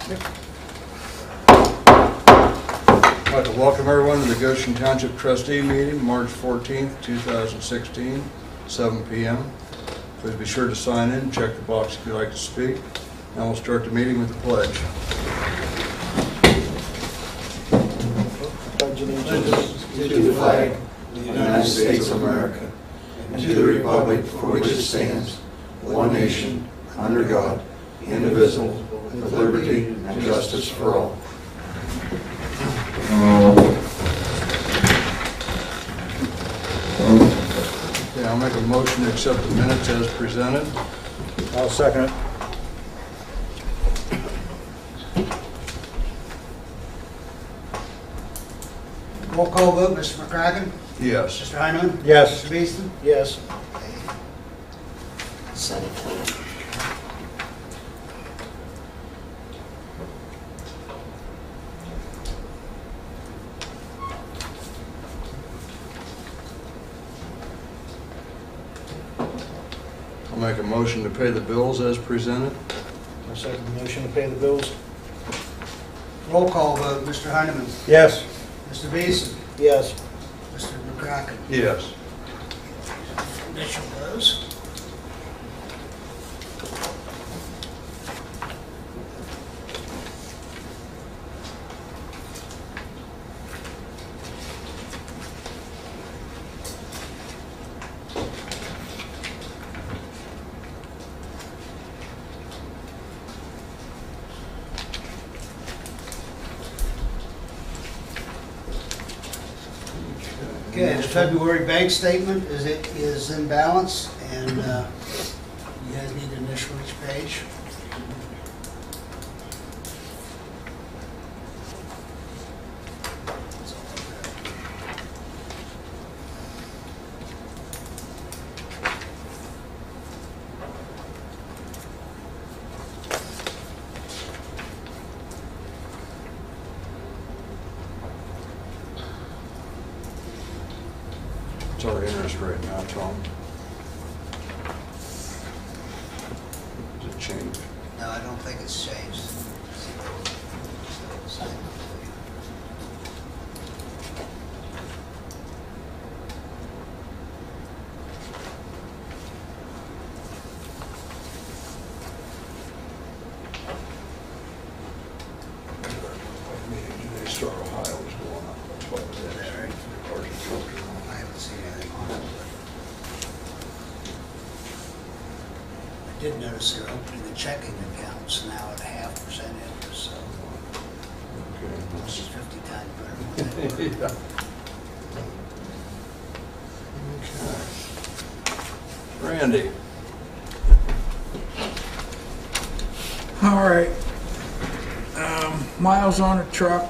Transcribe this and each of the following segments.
I'd like to welcome everyone to the Goshen Township Trustee meeting, March 14th, 2016, 7 p.m. Please be sure to sign in, check the box if you'd like to speak. Now we'll start the meeting with the pledge. Pledge allegiance to the flag of the United States of America and to the republic for which it stands, one nation, under God, indivisible, with liberty and justice for all. Okay, I'll make a motion to accept the minutes as presented. I'll second it. Roll call vote, Mr. McCracken? Yes. Mr. Heineman? Yes. Mr. Beeston? Yes. I'll make a motion to pay the bills as presented. I'll second the motion to pay the bills. Roll call vote, Mr. Heineman? Yes. Mr. Beeston? Yes. Mr. McCracken? Yes. Initial those. Okay, the February bank statement is in balance, and you guys need to initial each page. What's our interest rate now, Tom? Does it change? No, I don't think it's changed. Today, Star Ohio was going up. That's what it is. Ours is going down. I haven't seen anything on it, but I did notice they're opening the checking accounts now at 0.5% interest, so Okay. this is 50 times better. Yeah. Okay. Randy. All right. Miles on a truck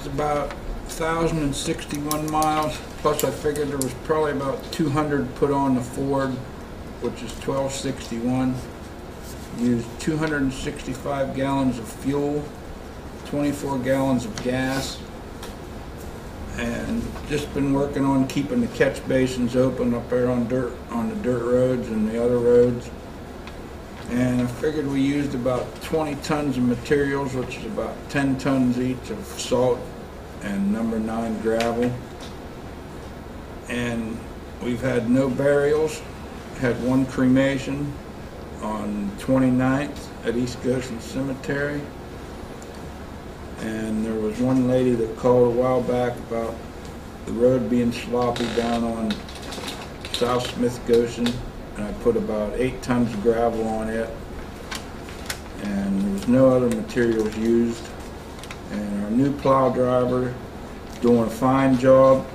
is about 1,061 miles. Plus, I figured there was probably about 200 put on the Ford, which is 1,261. Used 265 gallons of fuel, 24 gallons of gas, and just been working on keeping the catch basins open up there on the dirt roads and the other roads. And I figured we used about 20 tons of materials, which is about 10 tons each of salt and number 9 gravel. And we've had no burials. Had one cremation on 29th at East Goshen Cemetery. And there was one lady that called a while back about the road being sloppy down on South Smith Goshen. And I put about 8 tons of gravel on it, and there was no other materials used. And our new plow driver doing a fine job,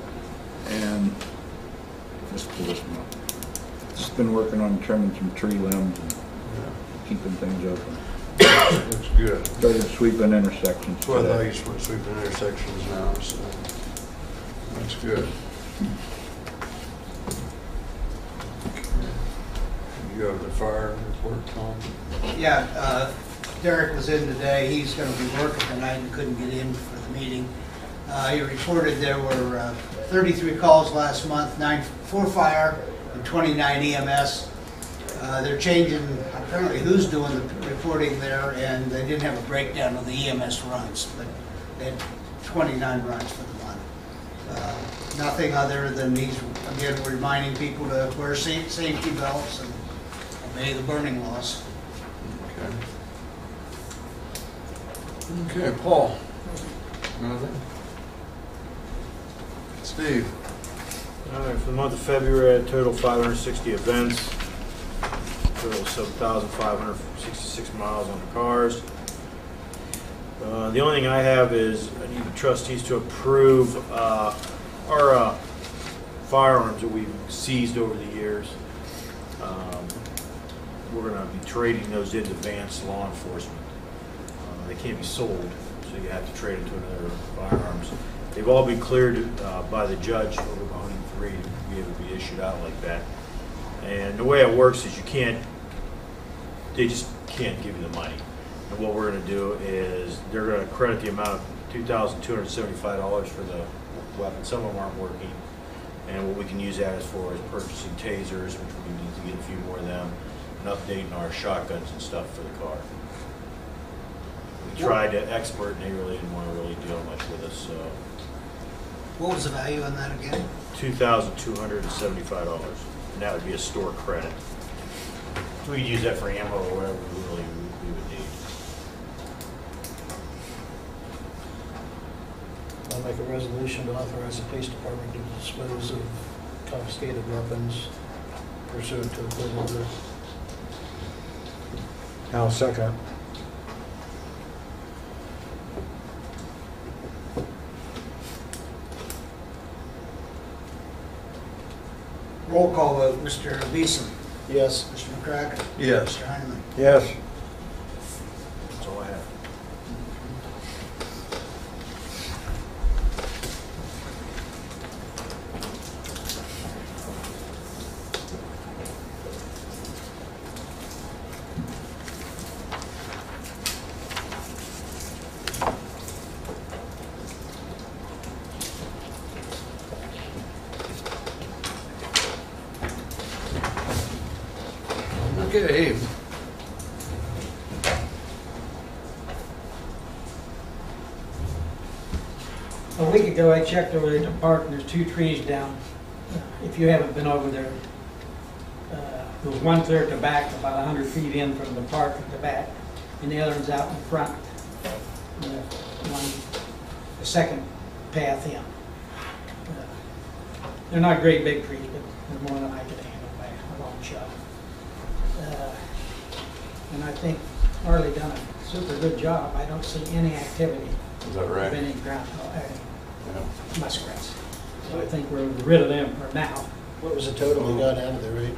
and just been working on trimming some tree limbs and keeping things open. Looks good. Started sweeping intersections That's what I thought today. you were sweeping intersections now, so that's good. You have the fire report, Tom? Yeah, Derek was in today. He's going to be working tonight and couldn't get in for the meeting. He reported there were 33 calls last month, 9 for fire and 29 EMS. They're changing apparently who's doing the reporting there, and they didn't have a breakdown of the EMS runs, but they had 29 runs for the month. Nothing other than these, again, reminding people to wear safety belts and obey the burning laws. Okay, Paul? Nothing? Steve? All right, for the month of February, I had a total 560 events, total 7,566 miles on the cars. The only thing I have is I need the trustees to approve our firearms that we've seized over the years. We're going to be trading those into advanced law enforcement. They can't be sold, so you have to trade into another firearms. They've all been cleared by the judge over Mahoning 3 to be able to be issued out like that. And the way it works is they just can't give you the money. And what we're going to do is they're going to credit the amount of $2,275 for the weapon. Some of them aren't working. And what we can use that as for is purchasing tasers, which we need to get a few more of them, and updating our shotguns and stuff for the car. We tried to expert, and they really didn't want to really deal much with us. So What was the value on that again? $2,275, and that would be a store credit. We could use that for ammo or whatever we would need. I'll make a resolution to authorize the police department to dispose of confiscated weapons pursuant to a court order. I'll second. Roll call vote, Mr. Beeson. Yes. Mr. McCracken. Yes. Mr. Heineman. Yes. That's all I have. Okay. A week ago, I checked over there at the park, and there's 2 trees down. If you haven't been over there, there's one clear at the back, about 100 feet in from the park at the back, and the other one's out in front. The second path in. They're not great big trees, but they're more than I could handle by a long shot. And I think Harley done a super good job. I don't see any activity Is that of right? any ground, Yeah. muskrats. So I think we're rid of them for now. What was the total we got out of there, Ray?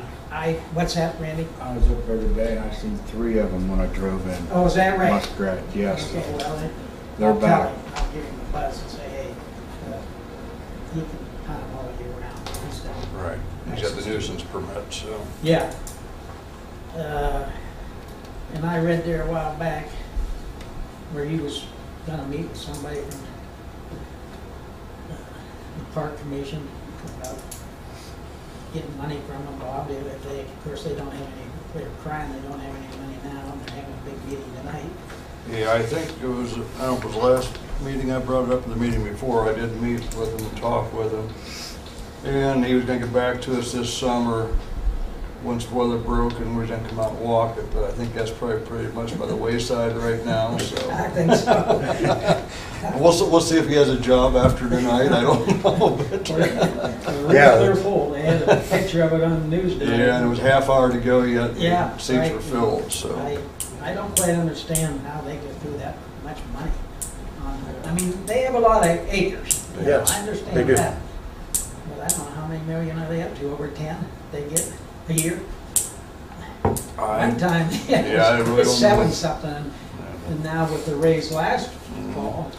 What's that, Randy? I was up there today and I seen 3 of them when I drove in. Oh, is that right? Muskrat, yes. Okay, well, then, They're I'll tell back. him. I'll give him a buzz and say, hey, he can hunt them all year round. He's done. Right. He's got the nuisance permit, so. Yeah. And I read there a while back where he was gonna meet with somebody from the park commission about getting money from them, Bob. If they, of course, they don't have any, they're crying, they don't have any money now, and they're having a big meeting tonight. Yeah, I think it was, I don't know if it was the last meeting, I brought it up in the meeting before, I did meet with him and talk with him. And he was gonna get back to us this summer, once weather broke, and we were gonna come out and walk it, but I think that's probably pretty much by the wayside right now, so. I think so. We'll see if he has a job after tonight, I don't know, but. Yeah. They're full. They had a picture of it on the news. Yeah, and it was half hour to go yet, Yeah, seats right. were filled, so. I don't quite understand how they could do that much money. I mean, they have a lot of acres. Yes, I they understand do. that. But I don't know how many million are they up to, over 10 they get a year? One time, Yeah, I really it's don't know. 7 something, and now with the raise last fall,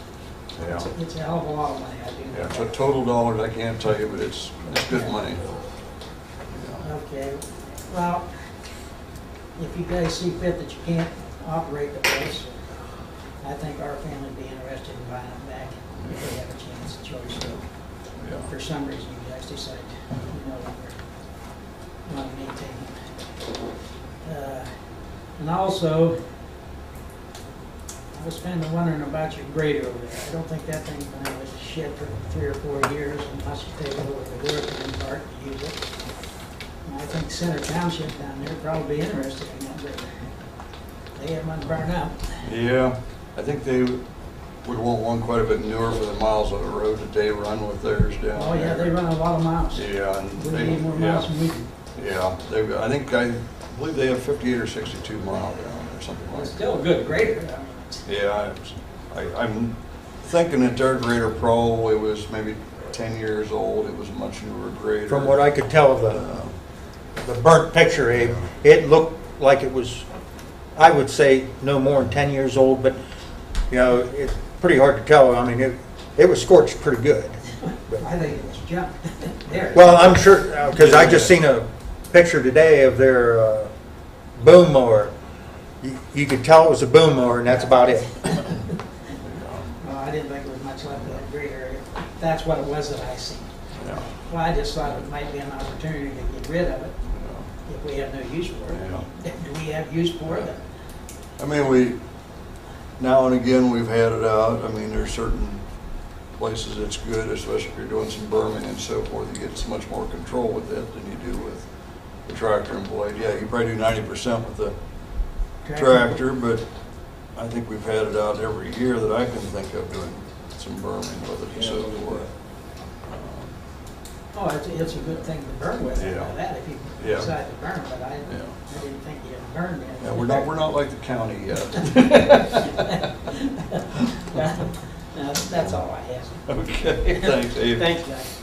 Yeah, it's a hell of a lot of money, I do. yeah, so total dollars, I can't tell you, but it's good money. Yeah. Okay, well, if you guys see fit that you can't operate the place, I think our family would be interested in buying them back if they have a chance, a choice. So Yeah. for some reason, you guys decide you no longer want to maintain them. And also, I was kind of wondering about your grader over there. I don't think that thing's been out of the shed for 3 or 4 years unless you take it over to the working park to use it. And I think Center Township down there probably be interested in that grader. They have one burn out. Yeah, I think they would want one quite a bit newer for the miles of the road that they run with theirs down Oh, yeah, there. they run a lot of miles. Yeah, and We they, need more miles than we do. yeah, I believe they have 58 or 62 mile down there, something like It's that. still a good grader. I mean, Yeah, I'm thinking that their grader probably was maybe 10 years old. It was a much newer grader. From what I could tell of the burnt picture, Abe, it looked like it was, I would say, no more than 10 years old, but, you know, it's pretty hard to tell. I mean, it was scorched pretty good. I think it was junk. There. Well, I'm sure, because I just seen a picture today of their boom mower. You could tell it was a boom mower, and that's about it. Well, I didn't think there was much left of that grader. That's what it was that I seen. Yeah, Well, I just thought it might be an opportunity to get rid of it if we have no use for it. yeah. Do we have use for it? I mean, now and again, we've had it out. I mean, there's certain places it's good, especially if you're doing some berming and so forth. You get so much more control with it than you do with the tractor and blade. Yeah, you probably do 90% with the tractor, but I think we've had it out every year that I can think of doing some berming with it and so forth. Oh, it's a good thing to burn with, Yeah. that if you Yeah. decide to burn, but I Yeah. didn't think you had burned it. Yeah, we're not like the county yet. No, that's all I have. Okay, thanks, Abe. Thanks, guys.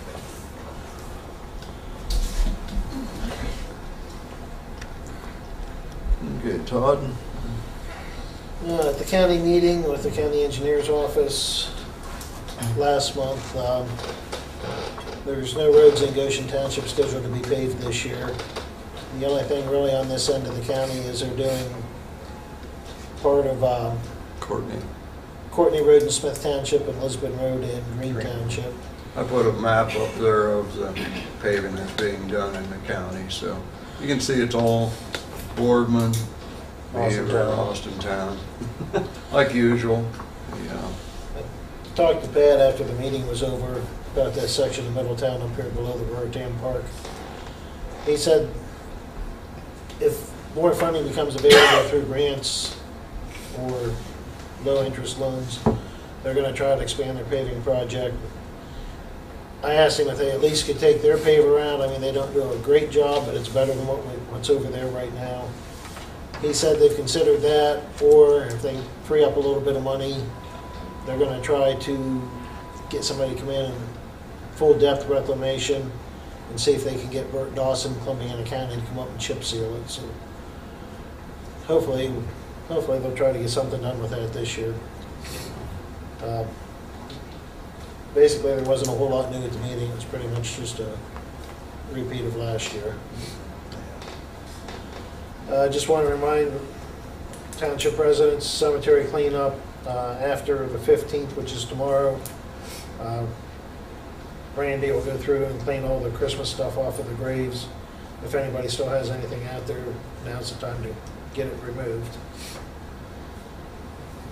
Okay, Todd? At the county meeting with the county engineer's office last month, there's no roads in Goshen Township scheduled to be paved this year. The only thing really on this end of the county is they're doing part of Courtney. Courtney Road in Smith Township and Lisbon Road in Green Township. I put a map up there of the paving that's being done in the county, so you can see it's all Boardman, Beaver, and Austin Town, like usual, yeah. Talked to Pat after the meeting was over about that section of Middletown up here below the Raritan Park. He said if more funding becomes available through grants or low-interest loans, they're going to try to expand their paving project. I asked him if they at least could take their paver out. I mean, they don't do a great job, but it's better than what's over there right now. He said they've considered that, or if they free up a little bit of money, they're going to try to get somebody to come in and full depth reclamation and see if they can get Bert Dawson, Columbiana County, to come up and chip seal it. So hopefully they'll try to get something done with that this year. Basically, there wasn't a whole lot new at the meeting. It's pretty much just a repeat of last year. I just want to remind township residents, cemetery cleanup after the 15th, which is tomorrow. Randy will go through and clean all the Christmas stuff off of the graves. If anybody still has anything out there, now's the time to get it removed.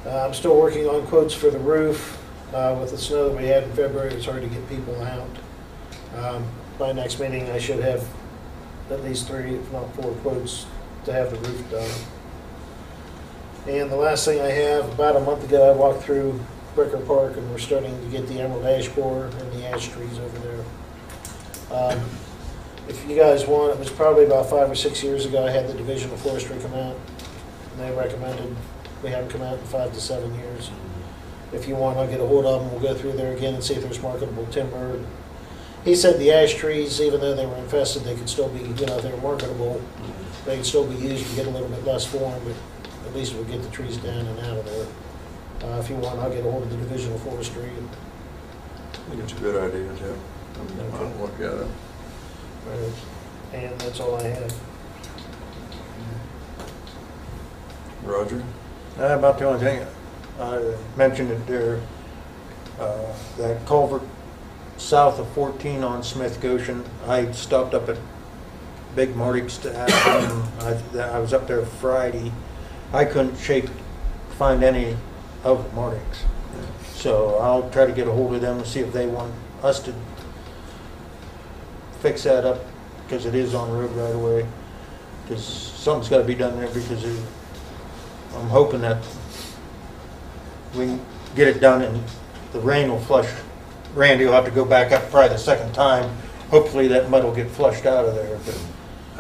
I'm still working on quotes for the roof. With the snow that we had in February, it's hard to get people out. By next meeting, I should have at least 3, if not 4 quotes to have the roof done. And the last thing I have, about a month ago, I walked through Bricker Park and we're starting to get the emerald ash borer and the ash trees over there. If you guys want, it was probably about 5 or 6 years ago, I had the Division of Forestry come out. And they recommended we have them come out in 5 to 7 years. If you want, I'll get a hold of them, we'll go through there again and see if there's marketable timber. He said the ash trees, even though they were infested, they could still be, they're marketable. They could still be used to get a little bit less for them, but at least we'll get the trees down and out of there. If you want, I'll get a hold of the Division of Forestry. I think it's a good idea, too. I'll look at it. And that's all I have. Roger? About the only thing, I mentioned it there, that culvert south of 14 on Smith Goshen. I stopped up at big Martics to have them. I was up there Friday. I couldn't find any of the Martics. So I'll try to get a hold of them and see if they want us to fix that up, because it is on the road right away. Because something's got to be done there, because I'm hoping that we can get it done and the rain will flush. Randy will have to go back up probably the second time. Hopefully that mud will get flushed out of there. But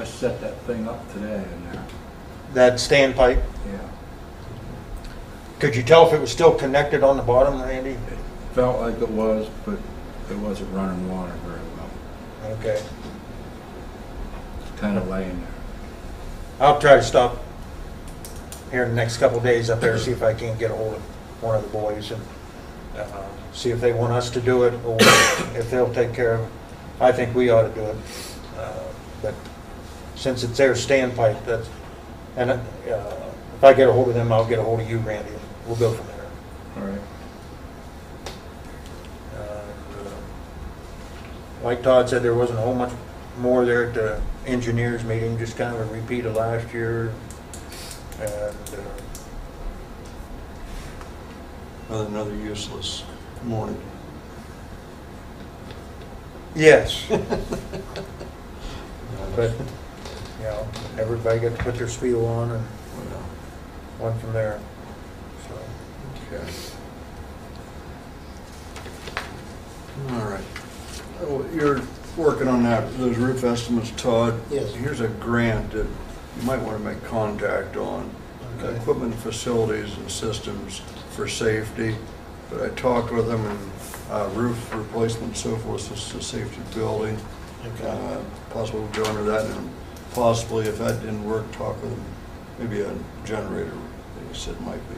I set that thing up today in there. that standpipe, Yeah. could you tell if it was still connected on the bottom, Randy? It felt like it was, but it wasn't running water very well. Okay. It's kind of laying there. I'll try to stop here in the next couple of days up there, see if I can get a hold of one of the boys and see if they want us to do it or if they'll take care of it. I think we ought to do it. But since it's their standpipe, that's, and if I get a hold of them, I'll get a hold of you, Randy. We'll go from there. All right. Like Todd said, there wasn't a whole much more there at the engineers meeting, just kind of a repeat of last year. And Another useless morning. yes, but you know, everybody got to put their spiel on and went from there. So. Okay. All right. Oh, you're working on those roof estimates, Todd. Yes. Here's a grant that you might want to make contact on. Okay. Equipment, facilities, and systems for safety. But I talked with them, and roof replacement and so forth, this is a safety building. Okay. Possibly we'll go under that, and possibly if that didn't work, talk with them, maybe a generator, they said might be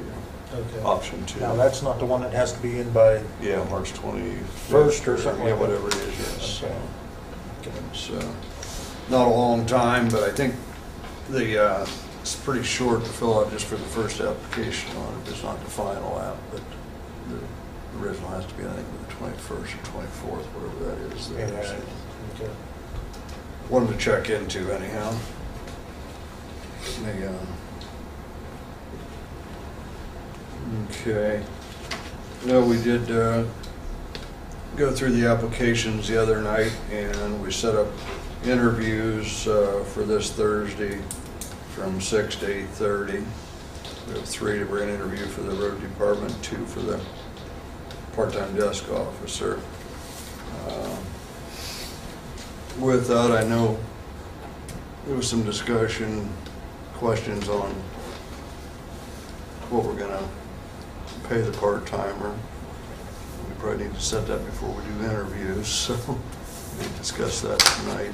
Okay. an option too. Now that's not the one that has to be in by. Yeah, March 21st First or something Yeah, like that. whatever it is, yes. Okay. It's not a long time, but I think it's pretty short to fill out just for the first application on it. It's not the final app, but the original has to be, I think, the 21st or 24th, whatever that is. there. Yeah. Okay. Wanted to check into anyhow. Okay. No, we did go through the applications the other night, and we set up interviews for this Thursday from 6 to 8:30. We have 3 to bring an interview for the road department, 2 for the part-time desk officer. With that, I know there was some discussion, questions on what we're gonna pay the part-timer. We probably need to set that before we do interviews, so we need to discuss that tonight.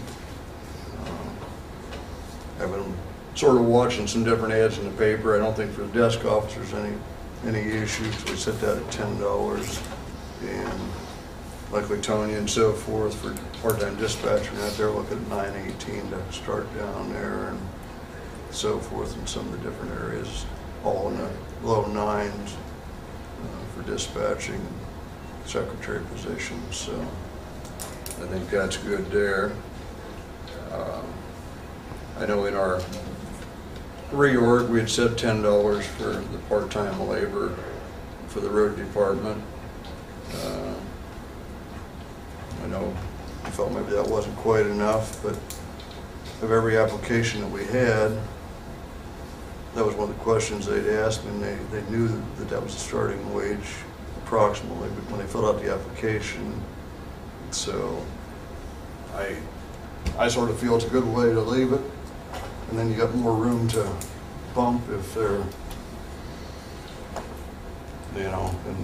I've been sort of watching some different ads in the paper. I don't think for the desk officers any issues. We set that at $10, and like Latonia and so forth for part-time dispatcher, out there looking at $9.18 to start down there and so forth in some of the different areas, all in the low 9s for dispatching secretary positions. So I think that's good there. I know in our reorg we had set $10 for the part-time labor for the road department. I know I felt maybe that wasn't quite enough, but of every application that we had, that was one of the questions they'd asked me, and they knew that that was the starting wage approximately, but when they filled out the application. So I sort of feel it's a good way to leave it, and then you got more room to bump if they're, you know, in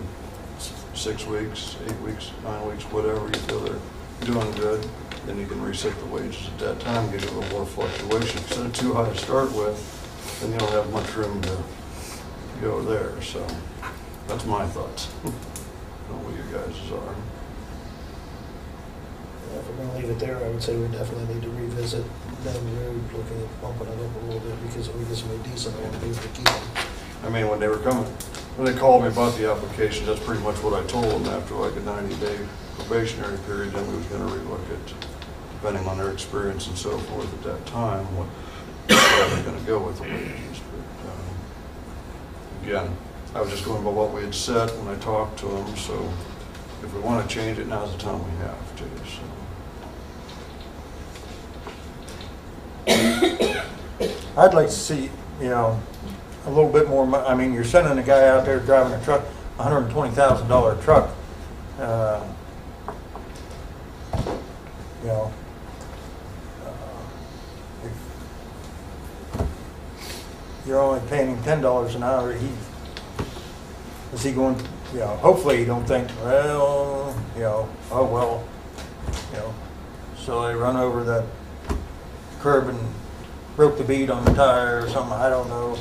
6 weeks, 8 weeks, 9 weeks, whatever, you feel they're doing good, then you can reset the wages at that time, get a little more fluctuation. Instead of too high to start with, then you don't have much room to go there. So that's my thoughts. I don't know what you guys are. If we're gonna leave it there, I would say we definitely need to revisit down the road, looking at bumping it up a little bit, because if we get somebody decent, I want to be able to keep them. I mean, when they were coming, when they called me about the application, that's pretty much what I told them. After like a 90-day probationary period, then we was gonna relook at depending on their experience and so forth at that time, what they're going to go with the wages. But again, I was just going by what we had said when I talked to them, so if we want to change it, now's the time we have to, so. I'd like to see, you know, a little bit more, I mean, you're sending a guy out there driving a truck, $120,000 truck. You know, if you're only paying him $10 an hour, is he going, you know, hopefully you don't think, well, you know, oh, well, you know, so they run over that curb and broke the bead on the tire or something, I don't know.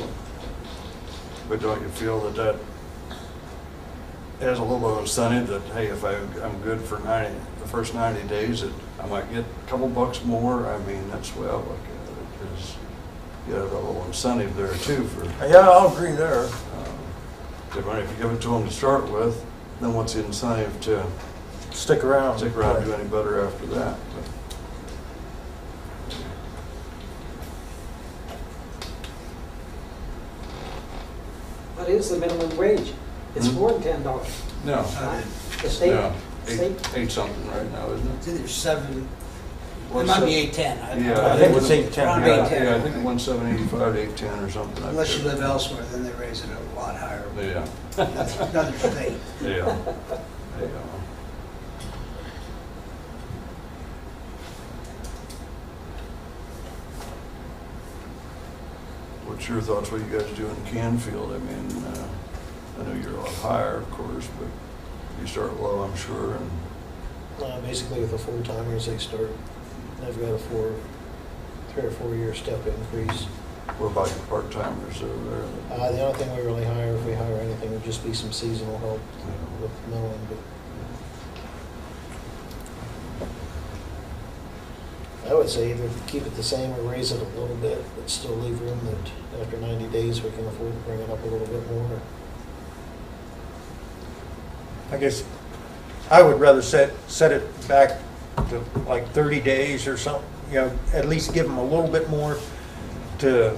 But don't you feel that that has a little bit of incentive that, hey, if I'm good for the first 90 days, that I might get a couple bucks more? I mean, that's the way I look at it, is you have a little incentive there too for. Yeah, I'll agree there. If you give it to them to start with, then what's the incentive to Stick around. and do any better after that? What is the minimum wage? It's more than $10. No, The state, no, state, eight something right now, isn't it? It's either 7, Or it might be seven- 810. Yeah, I think it's 810. Around Yeah, 810. yeah, I think 1785 to 810 or something. Unless you live elsewhere, then they raise it a lot higher. Yeah, That's another debate. yeah. Yeah. What's your thoughts, what you guys do in Canfield? I mean, I know you're a lot higher, of course, but you start low, I'm sure, and Basically with the full-timers, they've got a 3 or 4 year step increase. what about your part-timers over there? The only thing we really hire, if we hire anything, would just be some seasonal help with mowing, but I would say either keep it the same or raise it a little bit, but still leave room that after 90 days, we can afford to bring it up a little bit more. I guess I would rather set it back to like 30 days or something, you know, at least give them a little bit more to,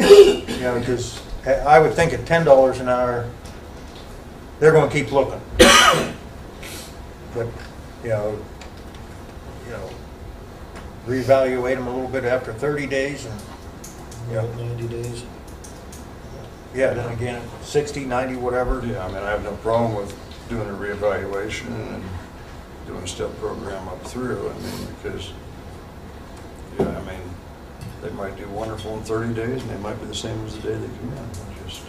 you know, because I would think at $10 an hour, they're going to keep looking. But, you know, reevaluate them a little bit after 30 days and, You know, 90 days. yeah, then again, 60, 90, whatever. Yeah, I mean, I have no problem with doing a reevaluation and doing a step program up through. I mean, because, yeah, I mean, they might do wonderful in 30 days, and they might be the same as the day they come in. Just,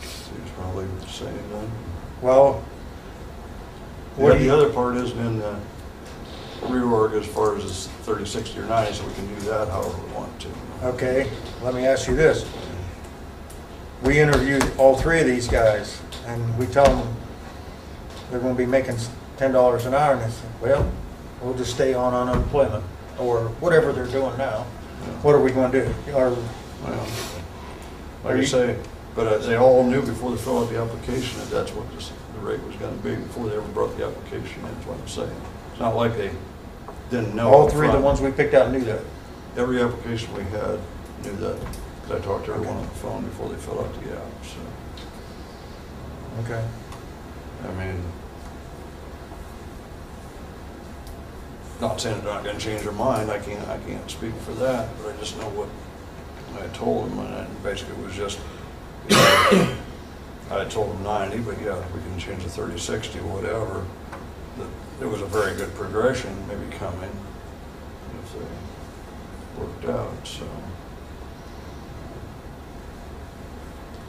so you just want to leave it the same then? Well, What the other part is in the reorg as far as this 30, 60, or 90, so we can do that however we want to. okay, let me ask you this. We interviewed all 3 of these guys, and we tell them they're going to be making $10 an hour, and they say, well, we'll just stay on unemployment, or whatever they're doing now. What are we going to do? Or, Well, like I say, but they all knew before they filled out the application that that's what the rate was going to be before they ever brought the application in, is what I'm saying. It's not like they didn't know. all up 3 of the front. ones we picked out knew that. Every application we had knew that, 'cause I talked to everyone on the phone before they filled out the app, so, Okay. I mean, not saying they're not gonna change their mind, I can't speak for that, but I just know what I told them, and it basically was just, I told them 90, but yeah, we can change to 30, 60, whatever. That there was a very good progression maybe coming if they worked out, so.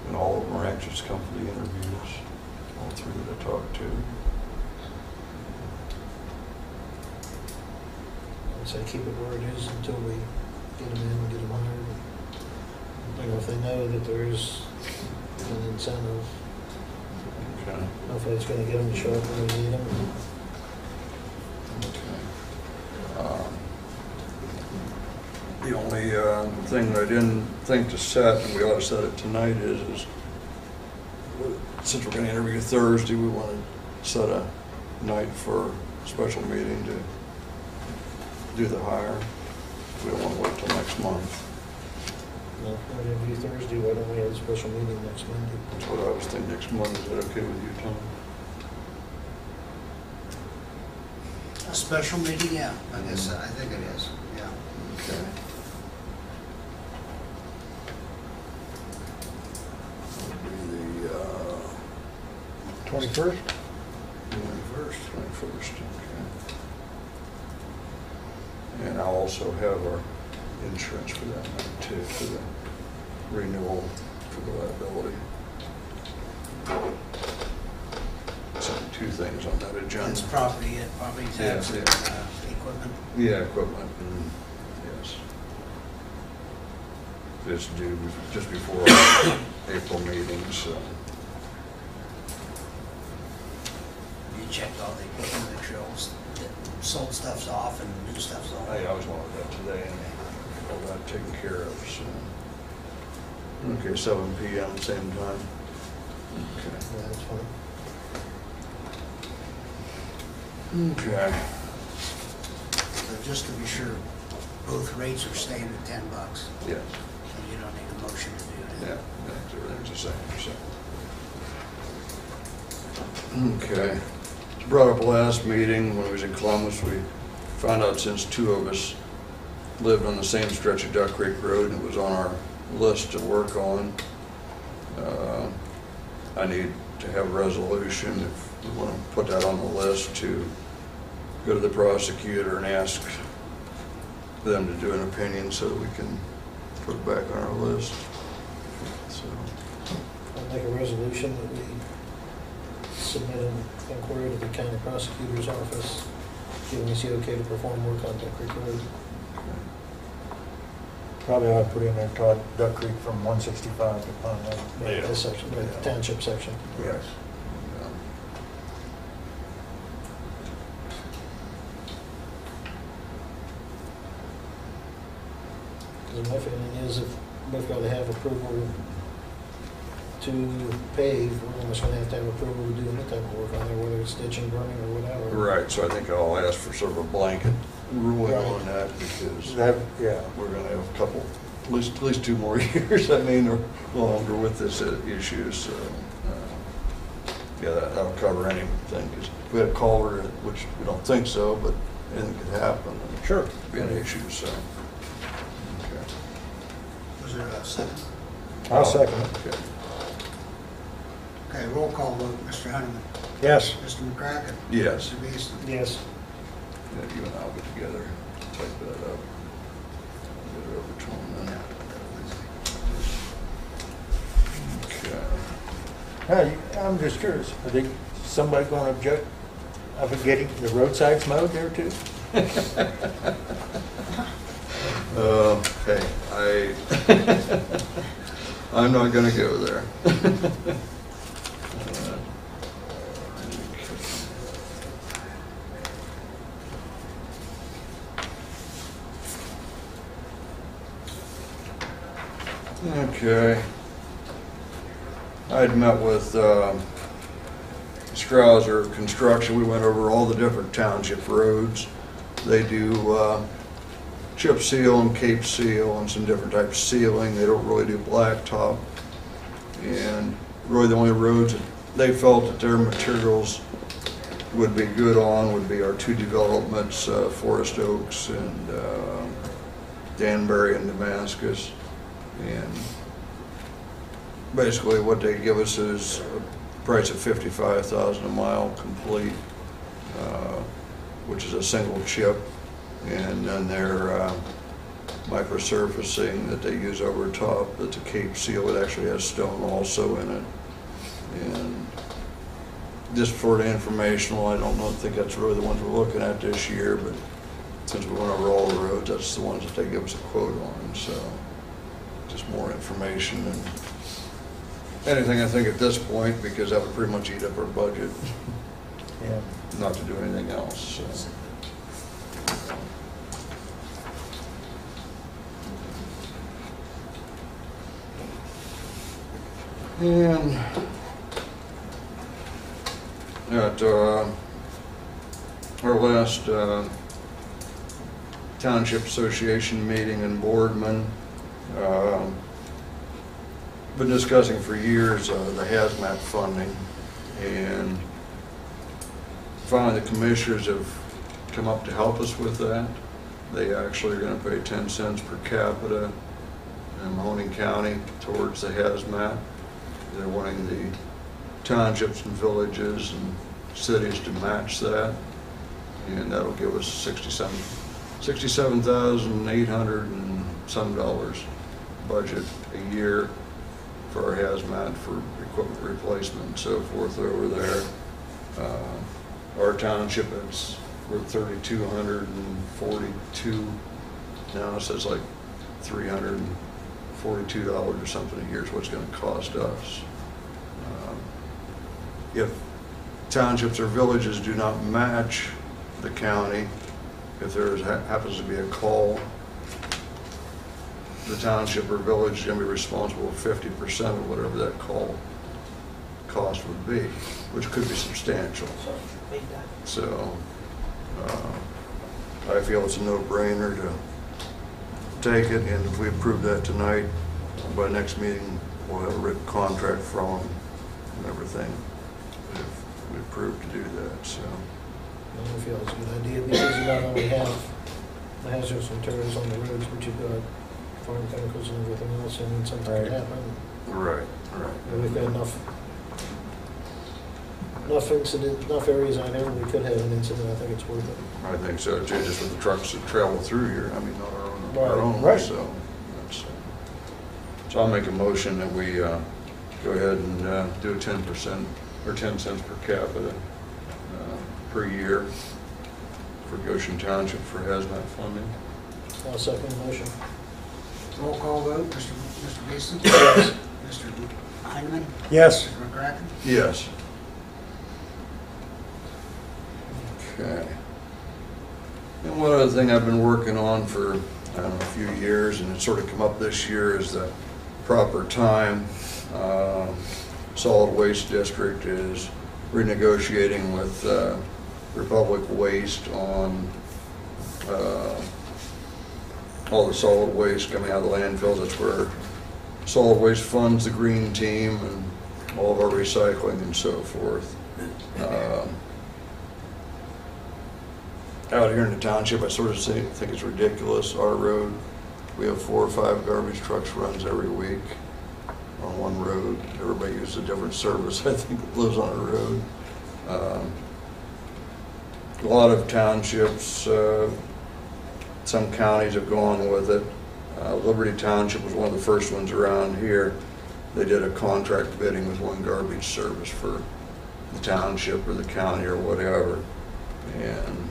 And all of them are anxious to come for the interviews, all 3 that I talked to. I'd say keep it where it is until we get them in and get them hired. You know, if they know that there's an incentive, Okay. hopefully it's gonna get them to show up when we need them. The only thing that I didn't think to set, and we ought to set it tonight, is since we're gonna interview Thursday, we wanna set a night for a special meeting to do the hire. We don't wanna wait till next month. No, we're gonna do Thursday, why don't we have a special meeting next Monday? That's what I was thinking, next month. Is that okay with you, Tom? A special meeting, yeah, I guess, I think it is, yeah. Okay. It'll be the 21st? 21st, okay. And I'll also have our insurance for that night too, for the renewal for the liability. So 2 things on that agenda. It's property, property tax and equipment. Yeah, equipment, and yes. It's due just before our April meeting, so. You checked all the equipment, make sure all the sold stuff's off and new stuff's on. I always wanted that today, and all that taken care of, so. Okay, 7 PM, same time. Okay. Yeah, that's fine. Okay. So just to be sure, both rates are staying at $10, Yes, and you don't need a motion to do yeah, that. everything's the same, so. Okay. It's brought up last meeting when we was in Columbus, we found out since 2 of us lived on the same stretch of Duck Creek Road, and it was on our list to work on. I need to have a resolution, if we want to put that on the list, to go to the prosecutor and ask them to do an opinion so that we can put it back on our list. So, I'll make a resolution that we submit an inquiry to the county prosecutor's office, giving us the okay to perform work on Duck Creek Road. Probably ought to put in there, Todd, Duck Creek from 165 to Pine Lane. This section, the township section. Yes. Because my feeling is if we've got to have approval to pave, we're almost going to have approval to do any type of work on there, whether it's ditching, burning, or whatever. right, so I think I'll ask for sort of a blanket ruling on that, because That, yeah. we're gonna have a couple, at least 2 more years, I mean, or longer with this issue, so, yeah, that'll cover anything, because if we had a culvert, which we don't think so, but anything could happen. and Sure. Be an issue, so. Okay. Was there a second? I'll second it. Okay. Okay, roll call vote, Mr. Honeyman. Yes. Mr. McCracken. Yes, Mr. Beeson. Yes. yeah, you and I'll get together, type that up. Get it over to them then. Okay. I'm just curious, are they, somebody going to object of it getting the roadsides mowed there too? Hey, I'm not gonna go there. Okay. I'd met with Strouser Construction. We went over all the different township roads. They do chip seal and cape seal and some different types of sealing. They don't really do blacktop. And really the only roads that they felt that their materials would be good on would be our 2 developments, Forest Oaks and Danbury and Damascus. And basically what they give us is a price of $55,000 a mile complete, which is a single chip. And then their microsurfacing that they use over top, that's a cape seal. It actually has stone also in it. And just for the informational, I don't know, I think that's really the ones we're looking at this year, but since we went over all the roads, that's the ones that they give us a quote on, so just more information and anything, I think, at this point, because that would pretty much eat up our budget, Yeah. not to do anything else, so. And At our last Township Association meeting in Boardman, been discussing for years the hazmat funding, and finally the commissioners have come up to help us with that. They actually are going to pay 10 cents per capita in Mahoning County towards the hazmat. They're wanting the townships and villages and cities to match that, and that'll give us $67,800 and some dollars budget a year for our hazmat, for equipment replacement and so forth over there. Our township, we're $3,242 now. It says like $342 or something a year is what's going to cost us. If townships or villages do not match the county, if there happens to be a call, the township or village is going to be responsible for 50% of whatever that call cost would be, which could be substantial. So I feel it's a no-brainer to take it, and if we approve that tonight, by next meeting, we'll have a written contract from them and everything, if we approve to do that, so. I feel it's a good idea because you not only have the hazardous materials on the roads, but you've got farm chemicals and everything else, and something could happen. Right. And we've got enough areas I know we could have an incident. I think it's worth it. I think so, too, just with the trucks that travel through here, I mean, not our own, Right. so. So I'll make a motion that we go ahead and do a 10% or 10 cents per capita per year for Goshen Township for hazmat funding. I'll second the motion. Roll call vote, Mr. Beeson? Yes. Mr. Heineman? Yes. Mr. McCracken? Yes. Okay. And one other thing I've been working on for, I don't know, a few years, and it's sort of come up this year, is the proper time. Solid Waste District is renegotiating with Republic Waste on all the solid waste coming out of the landfills. That's where Solid Waste funds the green team and all of our recycling and so forth. Out here in the township, I sort of think it's ridiculous. Our road, we have 4 or 5 garbage trucks runs every week on one road. Everybody uses a different service, I think, that lives on a road. A lot of townships, some counties have gone with it. Liberty Township was one of the first ones around here. They did a contract bidding with one garbage service for the township or the county or whatever. And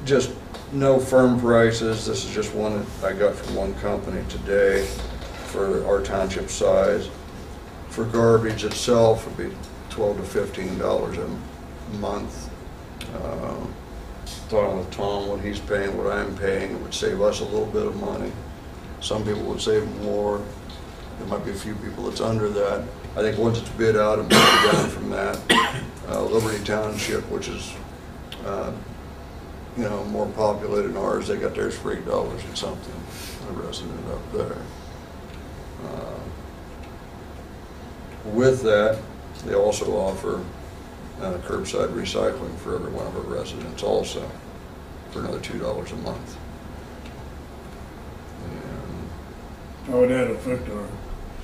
just no firm prices. This is just one that I got from one company today for our township size. For garbage itself, it would be $12 to $15 a month. Talking with Tom, what he's paying, what I'm paying, it would save us a little bit of money. Some people would save more. There might be a few people that's under that. I think once it's bid out, it might be down from that. Liberty Township, which is more populated than ours, they got theirs for $8 and something, a resident up there. With that, they also offer curbside recycling for every one of our residents also, for another $2 a month. And, How would that affect our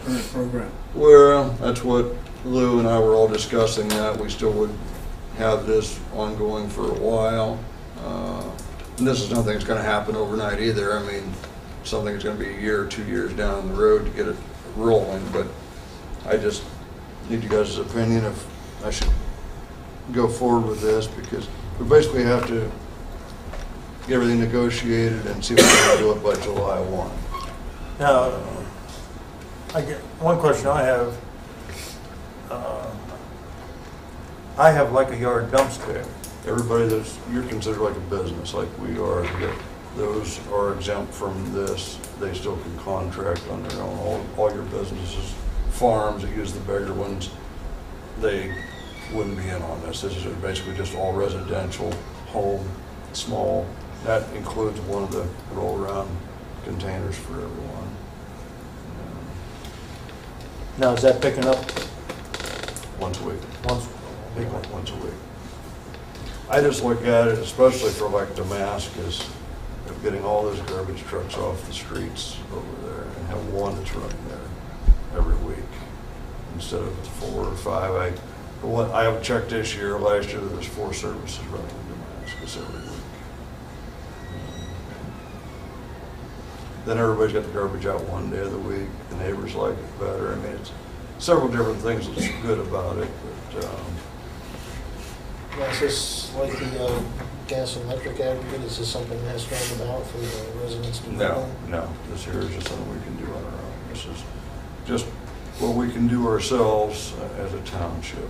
current program? well, that's what Lou and I were all discussing, that we still would have this ongoing for a while. And this is nothing that's going to happen overnight either. I mean, something that's going to be a year or 2 years down the road to get it rolling, but I just need you guys' opinion if I should go forward with this, because we basically have to get everything negotiated and see if we can do it by July 1. Now, one question I have. I have like a yard dumpster. Everybody you're considered like a business, like we are, those are exempt from this. They still can contract on their own. All your businesses, farms that use the bigger ones, they wouldn't be in on this. This is basically just all residential, home, small. That includes one of the roll-around containers for everyone. Now, is that picking up Once a week. once? Once a week. I just look at it, especially for like Damascus, of getting all those garbage trucks off the streets over there and have one that's running there every week instead of 4 or 5. I have checked this year. Last year there was 4 services running in Damascus every week. Then everybody's got the garbage out one day of the week. The neighbors like it better. I mean, it's several different things that's good about it, but. Now, is this like the gas and electric aggregate? Is this something that has to be on the ballot for the residents to vote on? No, this here is just something we can do on our own. This is just what we can do ourselves as a township.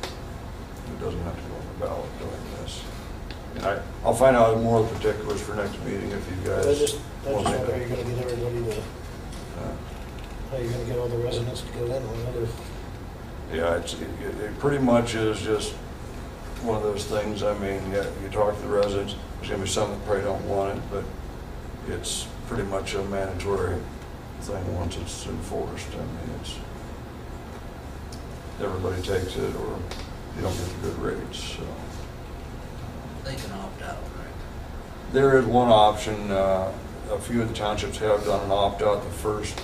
It doesn't have to go on the ballot doing this. And I'll find out more of the particulars for next meeting if you guys. I just want wonder me how you're gonna get everybody to, how you're gonna get all the residents to go in on it if. Yeah, it pretty much is just one of those things. I mean, yeah, you talk to the residents, there's gonna be some that probably don't want it, but it's pretty much a mandatory thing once it's enforced. I mean, it's, everybody takes it or you don't get the good rates, so. They can opt out, right? There is one option, a few of the townships have done an opt-out the first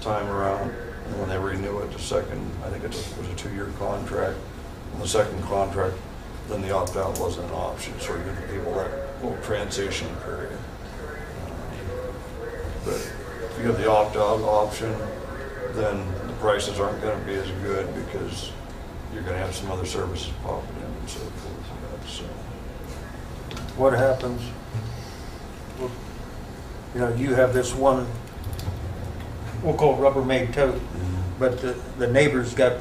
time around, and when they renew it, the second, I think it was a 2-year contract. On the second contract, then the opt-out wasn't an option, so you give people that little transition period. But if you have the opt-out option, then the prices aren't going to be as good because you're going to have some other services popping in and so forth. So. What happens? You know, you have this one, we'll call it Rubbermaid tote, but the neighbor's got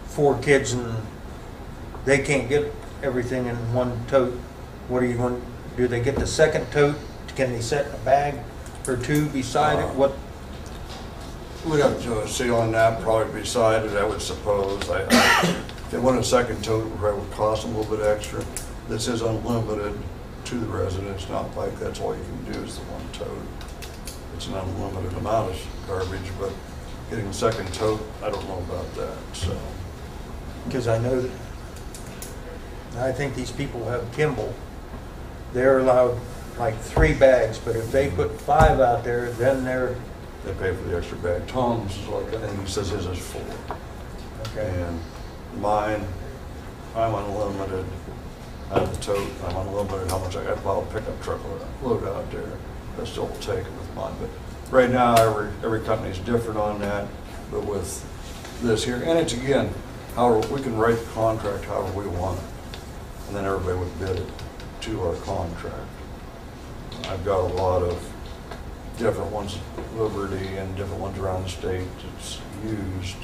4 kids and they can't get everything in one tote. What are you going to do? They get the second tote? Can they set a bag or 2 beside it? What? We'd have to see on that, probably beside it, I would suppose. If they wanted a second tote, it probably would cost them a little bit extra. This is unlimited to the residents, not like that's all you can do is the one tote. It's an unlimited amount of garbage, but getting a second tote, I don't know about that, so. Because I know that, I think these people have Kimball. They're allowed like 3 bags, but if they put 5 out there, then They pay for the extra bag. Tom's is like, I think he says his is 4. okay. And mine, I'm unlimited. I have the tote, I'm unlimited how much I got to pile a pickup truck load out there. I still will take it with mine. But right now, every company's different on that. But with this here, and it's again, however, we can write the contract however we want it. And then everybody would bid it to our contract. I've got a lot of different ones, Liberty and different ones around the state that's used.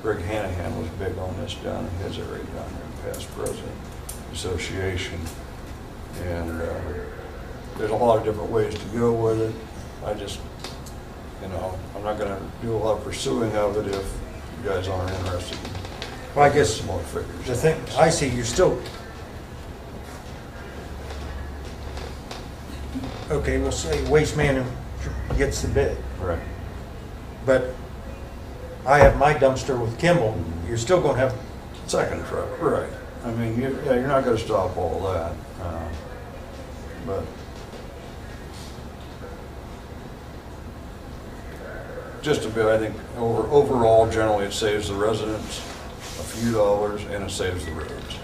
Greg Hanahan was big on this down in his area down there in past president association. And there's a lot of different ways to go with it. I just, you know, I'm not gonna do a lot of pursuing of it if you guys aren't interested. Well, I guess some more figures. the thing, I see you're still, okay, we'll say Waste Management gets the bid. Right. But I have my dumpster with Kimball. You're still going to have, Second truck, right. I mean, yeah, you're not gonna stop all that. But just a bit, I think, overall, generally, it saves the residents a few dollars and it saves the roads.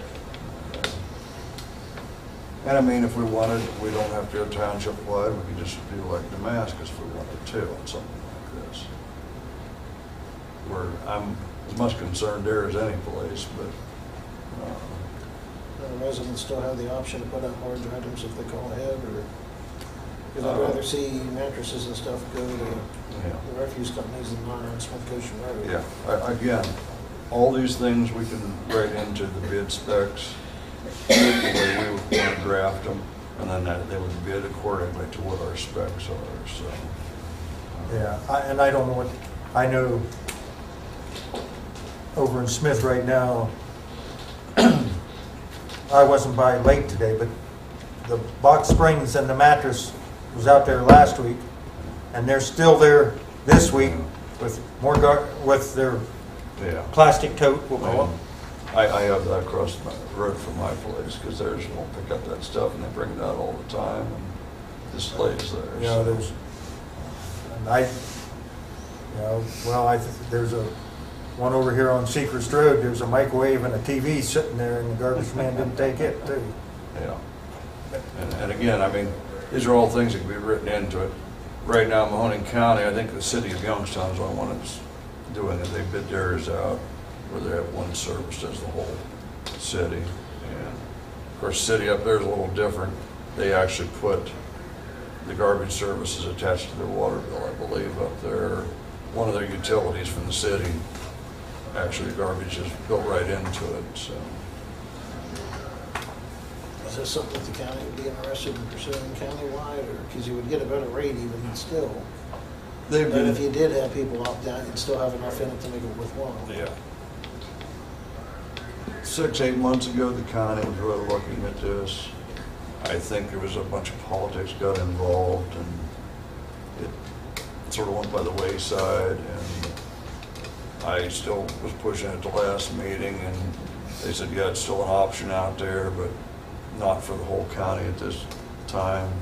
And I mean, if we wanted, we don't have to go township-wide, we could just do like Damascus if we wanted to on something like this. Where I'm as much concerned there as any place, but The residents still have the option to put out large items if they call ahead, or, because I'd rather see mattresses and stuff go to yeah. the refuse companies than not on Smith Goshen Road. Yeah, again, all these things we can write into the bid specs, the way we would want to draft them, and then they would bid accordingly to what our specs are, so. yeah, and I don't know what, I know over in Smith right now. I wasn't by late today, but the box springs and the mattress was out there last week, and they're still there this week with with their Yeah. plastic tote, we'll call it. I have that across the road from my place, because theirs won't pick up that stuff, and they bring it out all the time, and displays there. You know, there's, and there's one over here on Secrest Road, there's a microwave and a TV sitting there, and the garbage man didn't take it, too. Yeah. And again, I mean, these are all things that can be written into it. Right now, Mahoning County, I think the city of Youngstown is the only one that's doing it. They bid theirs out, where they have one service does the whole city. And of course, city up there is a little different. They actually put the garbage services attached to their water bill, I believe, up there. One of their utilities from the city, actually garbage is built right into it, so. Is this something that the county would be interested in pursuing countywide, or, because you would get a better rate even still? They've But if you did have people opt out, you'd still have enough in it to make it worthwhile. Yeah. 6-8 months ago, the county was really looking at this. I think there was a bunch of politics got involved, and it sort of went by the wayside, and I still was pushing it the last meeting, and they said, yeah, it's still an option out there, but not for the whole county at this time.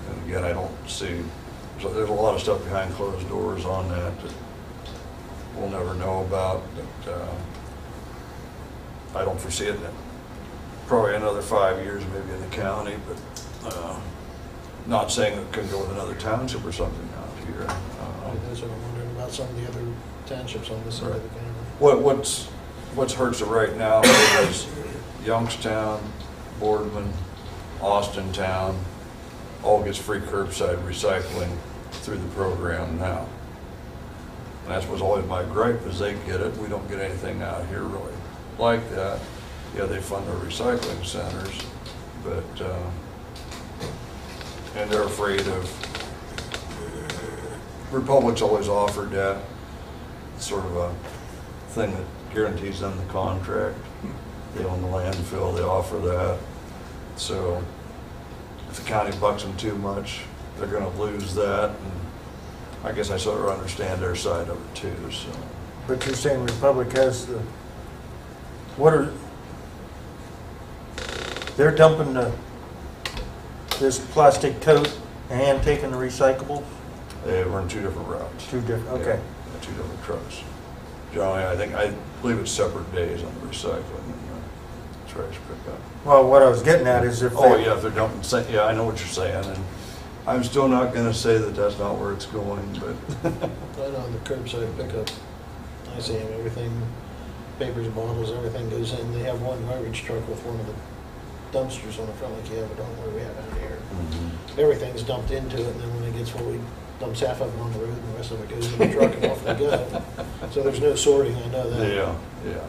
And again, I don't see, so there's a lot of stuff behind closed doors on that we'll never know about, but I don't foresee it in probably another 5 years maybe in the county, but not saying it couldn't go with another township or something out here. That's what I'm wondering about some of the other townships on this side of the county. What's hurts it right now is Youngstown, Boardman, Austintown, all gets free curbside recycling through the program now. And that's what's always my gripe, is they get it, we don't get anything out here really like that. Yeah, they fund their recycling centers, but, and they're afraid of, Republic's always offered that, sort of a thing that guarantees them the contract. They own the landfill, they offer that. So if the county bucks them too much, they're gonna lose that. And I guess I sort of understand their side of it too, so. But you're saying Republic has they're dumping this plastic tote and taking the recyclables? They were in 2 different routes. 2 different, okay. Yeah, 2 different trucks. Generally, I believe it's separate days on the recycling and the trash pickup. Well, what I was getting at is if Oh, yeah, if they're dumping, yeah, I know what you're saying, and I'm still not gonna say that that's not where it's going, but. Right on the curbside pickup, I see them, everything, papers, bottles, everything goes in. They have one garbage truck with one of the dumpsters on the front like you have it on where we have out here. Everything's dumped into it, and then when it gets full, we dumps half of it on the road, and the rest of it goes in the truck and off they go. So there's no sorting, I know that. Yeah, yeah.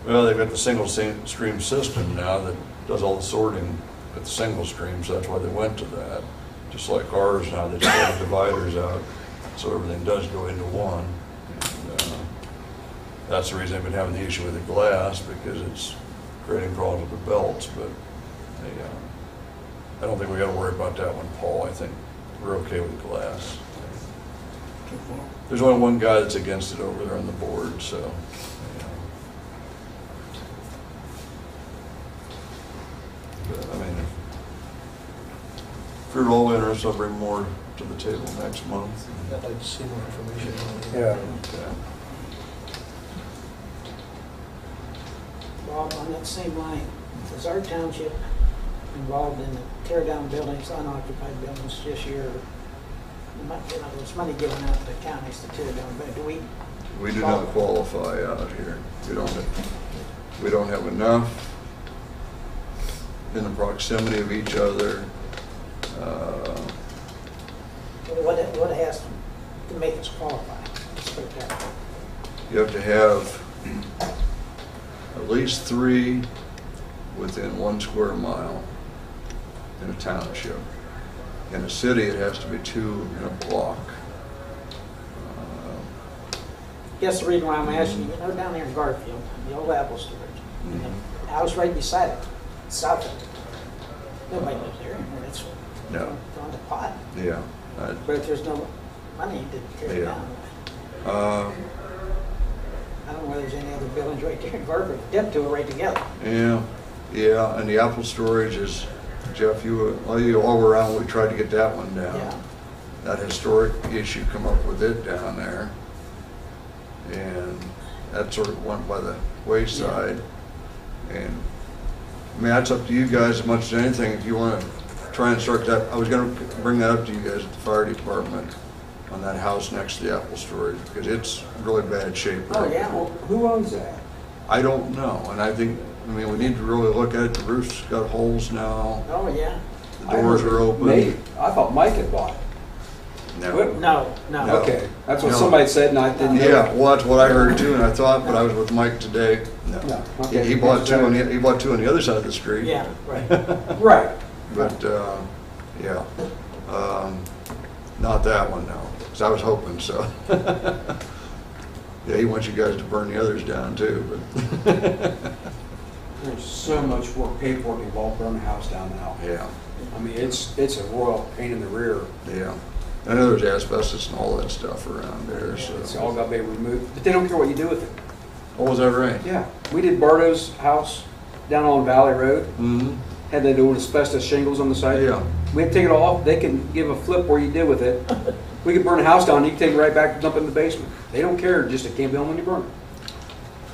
Well, they've got the single stream system now that does all the sorting at the single stream, so that's why they went to that. Just like ours now, they just have dividers out, so everything does go into one. And, that's the reason I've been having the issue with the glass, because it's creating problems with the belts, but I don't think we gotta worry about that one, Paul. I think we're okay with glass. There's only one guy that's against it over there on the board, so. But, I mean, if you're all interested, I'll bring more to the table next month. I'd like to see more information on it. Yeah. Okay. Bob, on that same line, is our township involved in the tear down buildings, unoccupied buildings this year? There's money given out to the counties to tear down, but do we? We do not qualify out here. We don't have enough in the proximity of each other. What has to make us qualify? Let's put it that way. You have to have at least 3 within 1 square mile in a township. In a city, it has to be 2 in a block. guess the reason why I'm asking, you know, down there in Garfield, the old Apple storage, and the house right beside it, south of it. Nobody lives there anymore. It's No. gone to pot. Yeah. But if there's no money to tear it Yeah. down, Uh, I don't know whether there's any other buildings right there in Garfield, them two are right together. yeah, and the Apple storage is, Jeff, you all were around, we tried to get that one down. Yeah. That historic issue come up with it down there. And that sort of went by the wayside. And, I mean, that's up to you guys as much as anything, if you want to try and start that. I was going to bring that up to you guys at the fire department on that house next to the Apple storage, because it's really bad shape. Oh, right yeah. now. Who owns that? I don't know, and I think, I mean, we need to really look at it. The roof's got holes now, Oh, yeah. the doors are open. I thought Mike had bought it. No. No. No. Okay, that's what No. somebody said and I didn't know. Yeah, well, that's what I heard too, and I thought, but I was with Mike today. No, No. okay. He bought two on the other side of the street. Yeah, right. Right. But, yeah, not that one, no, because I was hoping so. Yeah, he wants you guys to burn the others down too, but, There's so much work, paperwork involved burning a house down now. yeah, I mean, it's a royal pain in the rear. yeah. I know there's asbestos and all that stuff around there, It's so. all got to be removed, but they don't care what you do with it. Oh, was that right? Yeah, we did Barto's house down on Valley Road, Mm-hmm, had that old asbestos shingles on the side. yeah. We had to take it off, they can give a flip where you did with it. We could burn a house down, you can take it right back and dump it in the basement. They don't care, just it can't be on when you burn it.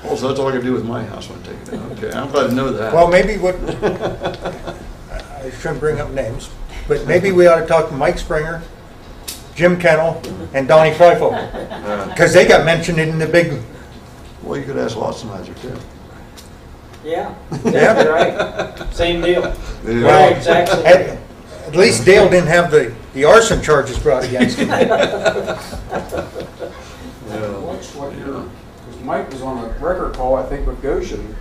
Oh, so that's all I can do with my house when I take it down, okay, I'm glad to know that. Well, maybe what, I shouldn't bring up names, but maybe we ought to talk to Mike Springer, Jim Kennel, and Donnie Freifel, because they got mentioned in the big, Well, you could ask Watsonizer too. Yeah. Yeah. Right. Same deal. Yeah. Right, exactly. at least Dale didn't have the arson charges brought against him. What's what you're, because Mike was on a record call, I think, with Goshen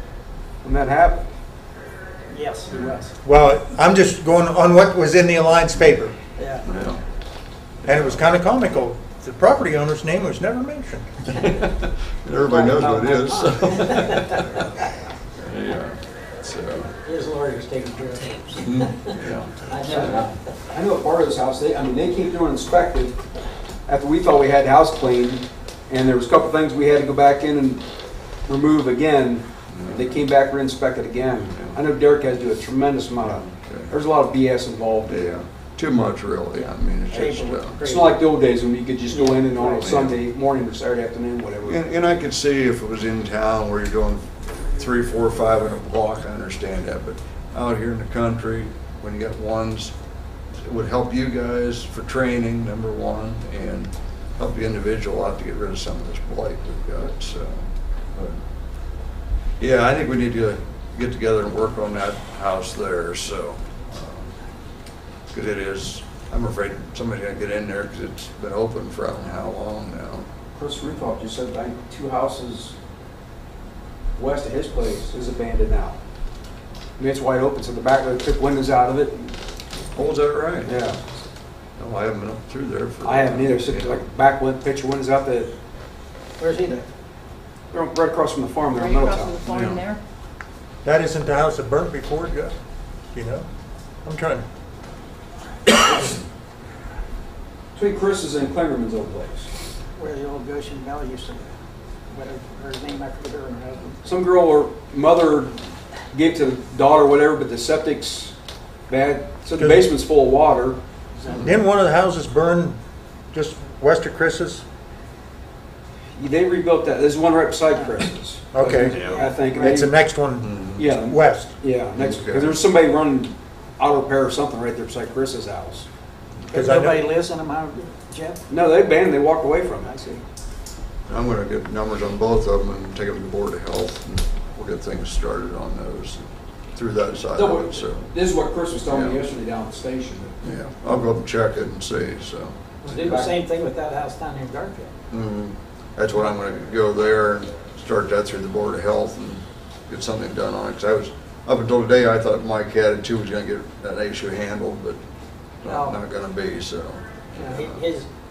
when that happened. Yes, he was. Well, I'm just going on what was in the Alliance paper, Yeah. Yeah. and it was kind of comical. The property owner's name was never mentioned. Everybody knows what it is. Yeah, so, His lawyer's taking care of it. yeah. I know. I know at Barto's house, they came through and inspected after we thought we had the house cleaned, and there was a couple things we had to go back in and remove again. They came back and inspected again. I know Derek has to do a tremendous amount of, there's a lot of BS involved. Yeah, too much really, I mean, it's just, It's not like the old days when you could just go in and on a Sunday morning or Saturday afternoon, whatever. and I could see if it was in town where you're doing 3, 4, 5 in a block, I understand that, but out here in the country, when you got ones, it would help you guys for training, number one, and help the individual out to get rid of some of this blight we've got, so. But, yeah, I think we need to get together and work on that house there, so. Because it is, I'm afraid somebody's gonna get in there because it's been open for I don't know how long now. Chris Ruthoff just said, I think 2 houses west of his place is abandoned now. I mean, it's wide open, so the back, they took windows out of it. Oh, is that right? Yeah. No, I haven't been up through there for. I haven't either, so like back picture windows out the, Where's he at? right across from the farm there in Right across from the Middletown. farm Yeah. there. That isn't the house that burnt before it got, you know? I'm trying, Between Chris's and Klingerman's old place. Where the old Goshen Valley used to, whatever, her name, I forget her and her husband. Some girl or mother gave to the daughter or whatever, but the septic's bad, so the basement's full of water. didn't one of the houses burn just west of Chris's? They rebuilt that, there's one right beside Chris's. Okay. I think. and It's the they- next one Yeah, west. yeah, next, Okay. because there was somebody running auto repair or something right there beside Chris's house. Because I know- Nobody lives in them, Jeff? No, they abandoned, they walked away from it. I see. I'm gonna get numbers on both of them and take them to the Board of Health, and we'll get things started on those through that side of it, so. This is what Chris was telling me Yeah. yesterday down at the station. Yeah, I'll go up and check it and see, so. We'll do the same thing with that house down here in Garfield. Mhm. That's what I'm gonna go there and start that through the Board of Health and get something done on it, because I was, up until today, I thought Mike had it too, was gonna get that issue handled, but No. not gonna be, so.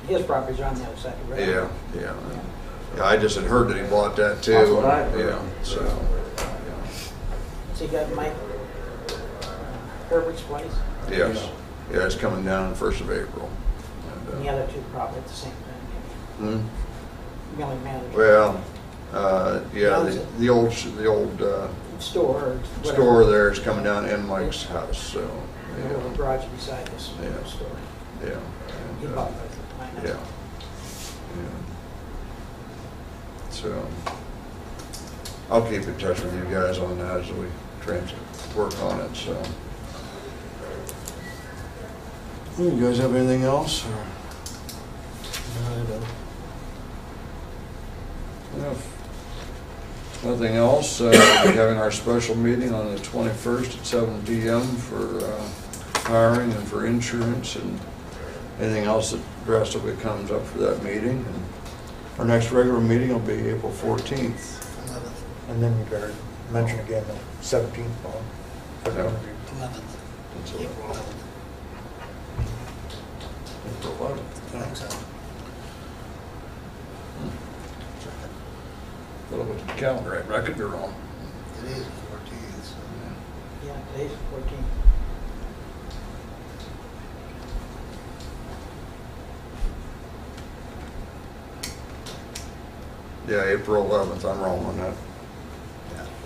His property's on the other side, right? Yeah, yeah. Yeah, I just had heard that he bought that too. That's what I heard. Yeah, so, So you got Mike Herbert's place, yeah. Yes. Yeah, it's coming down the 1st of April. and the other two probably at the same time. Hmm? The only manager. Well, yeah, Owns it. the old Store or whatever. store there is coming down in Mike's house, so, The little garage beside this Yeah. store. yeah. He And, bought both of mine. yeah. Yeah. So, I'll keep in touch with you guys on that as we try to work on it, so. You guys have anything else? or? If nothing else, we'll be having our special meeting on the 21st at 7 p.m. for hiring and for insurance and anything else that drastically comes up for that meeting. And our next regular meeting will be April 14th. 11th, And then you better mention again the 17th, Bob, for the Yeah. interview. 11th, That's April it. 11th. April 11th. I think so. Well, I looked at the calendar, right, but I could be wrong. It is the 14th, so. Yeah, today's the 14th. Yeah, April 11th, I'm wrong on that.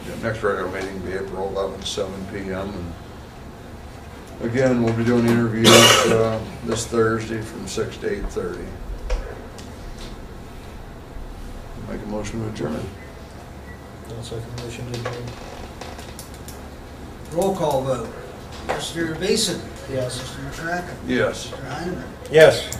The next regular meeting will be April 11th, 7 p.m. And again, we'll be doing interviews this Thursday from 6 to 8:30. Make a motion to adjourn. I'll second the motion to adjourn. Roll call vote. Mr. Beeson? Yes. Mr. McCracken? Yes. Mr. Heineman? Yes.